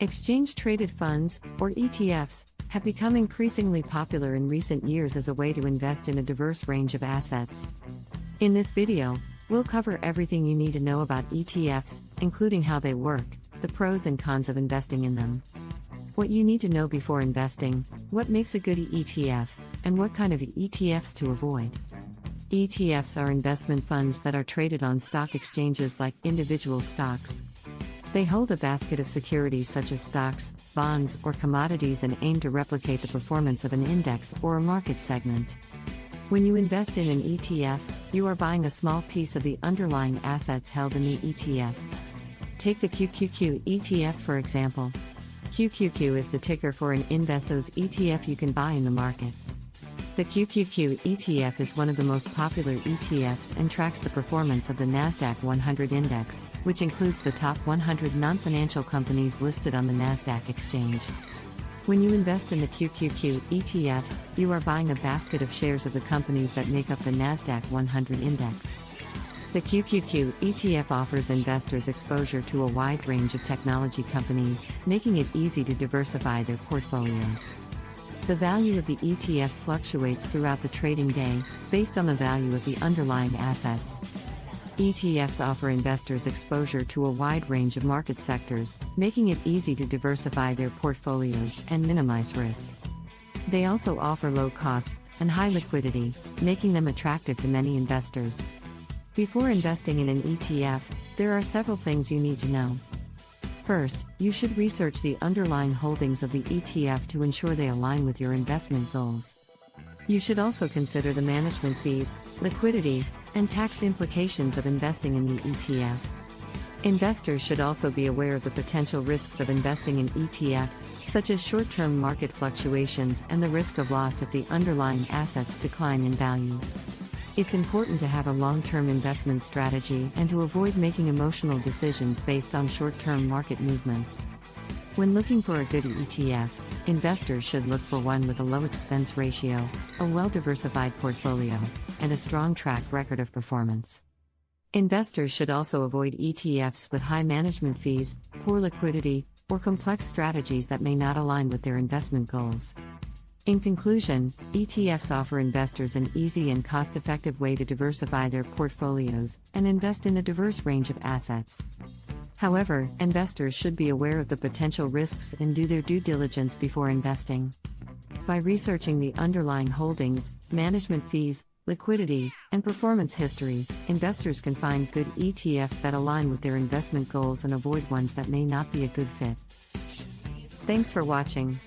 Exchange-traded funds, or ETFs, have become increasingly popular in recent years as a way to invest in a diverse range of assets. In this video, we'll cover everything you need to know about ETFs, including how they work, the pros and cons of investing in them, what you need to know before investing, what makes a good ETF, and what kind of ETFs to avoid. ETFs are investment funds that are traded on stock exchanges like individual stocks. They hold a basket of securities such as stocks, bonds, or commodities and aim to replicate the performance of an index or a market segment. When you invest in an ETF, you are buying a small piece of the underlying assets held in the ETF. Take the QQQ ETF for example. QQQ is the ticker for an Investo's ETF you can buy in the market. The QQQ ETF is one of the most popular ETFs and tracks the performance of the NASDAQ 100 index, which includes the top 100 non-financial companies listed on the NASDAQ exchange. When you invest in the QQQ ETF, you are buying a basket of shares of the companies that make up the NASDAQ 100 index. The QQQ ETF offers investors exposure to a wide range of technology companies, making it easy to diversify their portfolios. The value of the ETF fluctuates throughout the trading day, based on the value of the underlying assets. ETFs offer investors exposure to a wide range of market sectors, making it easy to diversify their portfolios and minimize risk. They also offer low costs and high liquidity, making them attractive to many investors. Before investing in an ETF, there are several things you need to know. First, you should research the underlying holdings of the ETF to ensure they align with your investment goals. You should also consider the management fees, liquidity, and tax implications of investing in the ETF. Investors should also be aware of the potential risks of investing in ETFs, such as short-term market fluctuations and the risk of loss if the underlying assets decline in value. It's important to have a long-term investment strategy and to avoid making emotional decisions based on short-term market movements. When looking for a good ETF, investors should look for one with a low expense ratio, a well-diversified portfolio, and a strong track record of performance. Investors should also avoid ETFs with high management fees, poor liquidity, or complex strategies that may not align with their investment goals. In conclusion, ETFs offer investors an easy and cost-effective way to diversify their portfolios and invest in a diverse range of assets. However, investors should be aware of the potential risks and do their due diligence before investing. By researching the underlying holdings, management fees, liquidity, and performance history, investors can find good ETFs that align with their investment goals and avoid ones that may not be a good fit. Thanks for watching.